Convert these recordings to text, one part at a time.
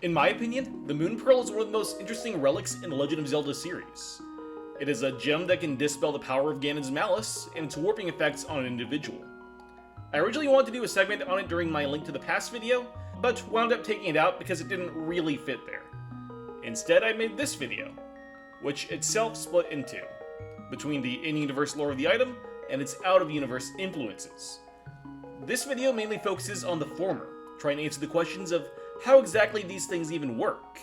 In my opinion, the Moon Pearl is one of the most interesting relics in the Legend of Zelda series. It is a gem that can dispel the power of Ganon's malice and its warping effects on an individual. I originally wanted to do a segment on it during my Link to the Past video, but wound up taking it out because it didn't really fit there. Instead, I made this video, which itself split into, between the in-universe lore of the item and its out-of-universe influences. This video mainly focuses on the former, trying to answer the questions of how exactly these things even work.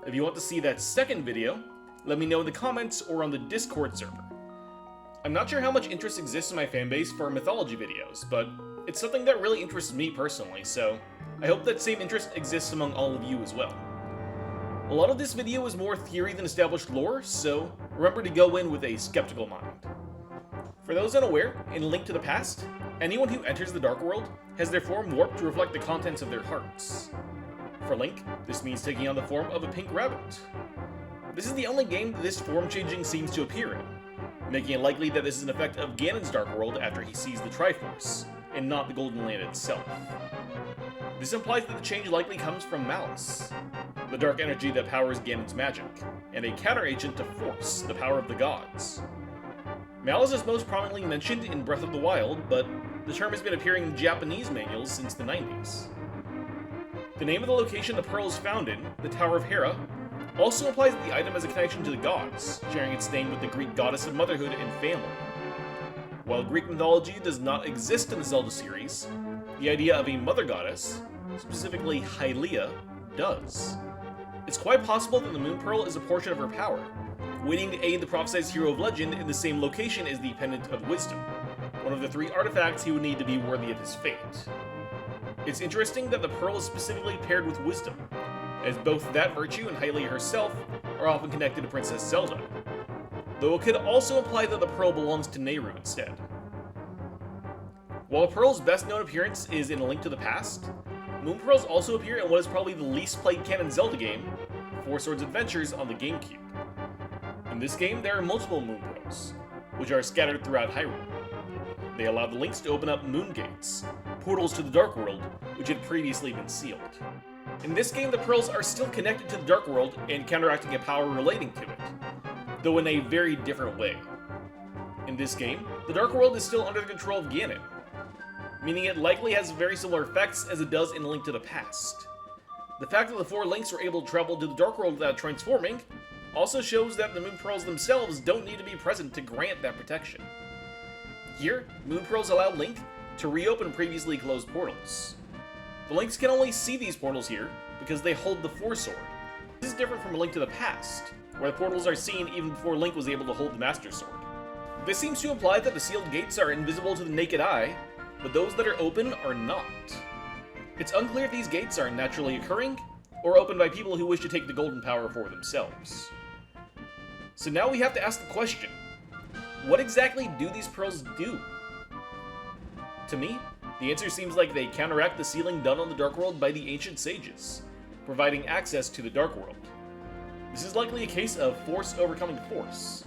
If you want to see that second video, let me know in the comments or on the Discord server. I'm not sure how much interest exists in my fanbase for mythology videos, but it's something that really interests me personally, so I hope that same interest exists among all of you as well. A lot of this video is more theory than established lore, so remember to go in with a skeptical mind. For those unaware, in Link to the Past, anyone who enters the Dark World has their form warped to reflect the contents of their hearts. For Link, this means taking on the form of a pink rabbit. This is the only game that this form changing seems to appear in, making it likely that this is an effect of Ganon's Dark World after he sees the Triforce, and not the Golden Land itself. This implies that the change likely comes from Malice, the dark energy that powers Ganon's magic, and a counteragent to Force, the power of the gods. Malice is most prominently mentioned in Breath of the Wild, but the term has been appearing in Japanese manuals since the 90s. The name of the location the pearl is found in, the Tower of Hera, also implies that the item has a connection to the gods, sharing its name with the Greek goddess of motherhood and family. While Greek mythology does not exist in the Zelda series, the idea of a mother goddess, specifically Hylia, does. It's quite possible that the Moon Pearl is a portion of her power, waiting to aid the prophesized hero of legend in the same location as the Pendant of Wisdom, one of the 3 artifacts he would need to be worthy of his fate. It's interesting that the pearl is specifically paired with wisdom, as both that virtue and Hylia herself are often connected to Princess Zelda, though it could also imply that the pearl belongs to Nehru instead. While Pearl's best known appearance is in A Link to the Past, Moon Pearls also appear in what is probably the least played canon Zelda game, Four Swords Adventures on the GameCube. In this game, there are multiple Moon Pearls, which are scattered throughout Hyrule. They allow the Links to open up moon gates, portals to the Dark World, which had previously been sealed. In this game, the Pearls are still connected to the Dark World and counteracting a power relating to it, though in a very different way. In this game, the Dark World is still under the control of Ganon, meaning it likely has very similar effects as it does in A Link to the Past. The fact that the 4 Links were able to travel to the Dark World without transforming also shows that the Moon Pearls themselves don't need to be present to grant that protection. Here, Moon Pearls allow Link to reopen previously closed portals. The Links can only see these portals here because they hold the Force Sword. This is different from A Link to the Past, where the portals are seen even before Link was able to hold the Master Sword. This seems to imply that the sealed gates are invisible to the naked eye, but those that are open are not. It's unclear if these gates are naturally occurring, or opened by people who wish to take the golden power for themselves. So now we have to ask the question, what exactly do these pearls do? To me, the answer seems like they counteract the sealing done on the Dark World by the ancient sages, providing access to the Dark World. This is likely a case of force overcoming force.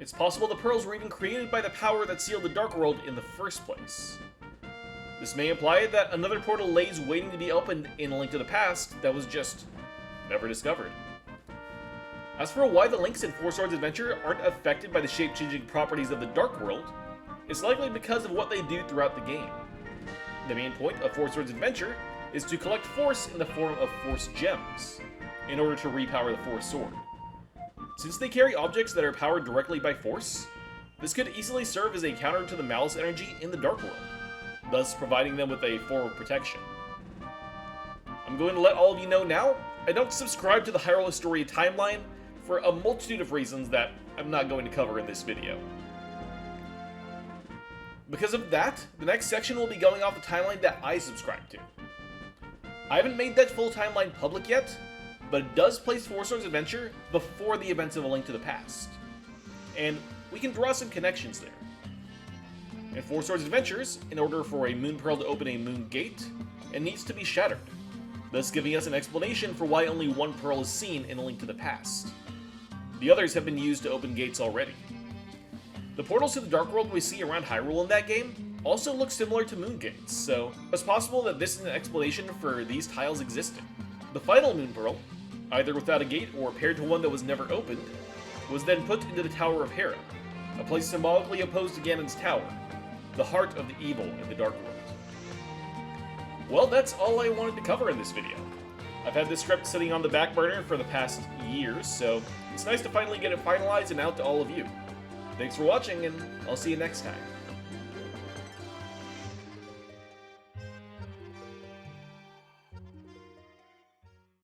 It's possible the pearls were even created by the power that sealed the Dark World in the first place. This may imply that another portal lays waiting to be opened in A Link to the Past that was just never discovered. As for why the Links in Four Swords Adventure aren't affected by the shape-changing properties of the Dark World, it's likely because of what they do throughout the game. The main point of Four Swords Adventure is to collect Force in the form of Force Gems, in order to repower the Force Sword. Since they carry objects that are powered directly by Force, this could easily serve as a counter to the Malice energy in the Dark World, thus providing them with a form of protection. I'm going to let all of you know now, I don't subscribe to the Hyrule Historia timeline for a multitude of reasons that I'm not going to cover in this video. Because of that, the next section will be going off the timeline that I subscribe to. I haven't made that full timeline public yet, but it does place Four Swords Adventure before the events of A Link to the Past, and we can draw some connections there. In Four Swords Adventures, in order for a Moon Pearl to open a Moon Gate, it needs to be shattered, thus giving us an explanation for why only one pearl is seen in A Link to the Past. The others have been used to open gates already. The portals to the Dark World we see around Hyrule in that game also look similar to moon gates, so it's possible that this is an explanation for these tiles existing. The final Moon Pearl, either without a gate or paired to one that was never opened, was then put into the Tower of Hera, a place symbolically opposed to Ganon's tower, the heart of the evil in the Dark World. Well, that's all I wanted to cover in this video. I've had this script sitting on the back burner for the past years, so it's nice to finally get it finalized and out to all of you. Thanks for watching, and I'll see you next time.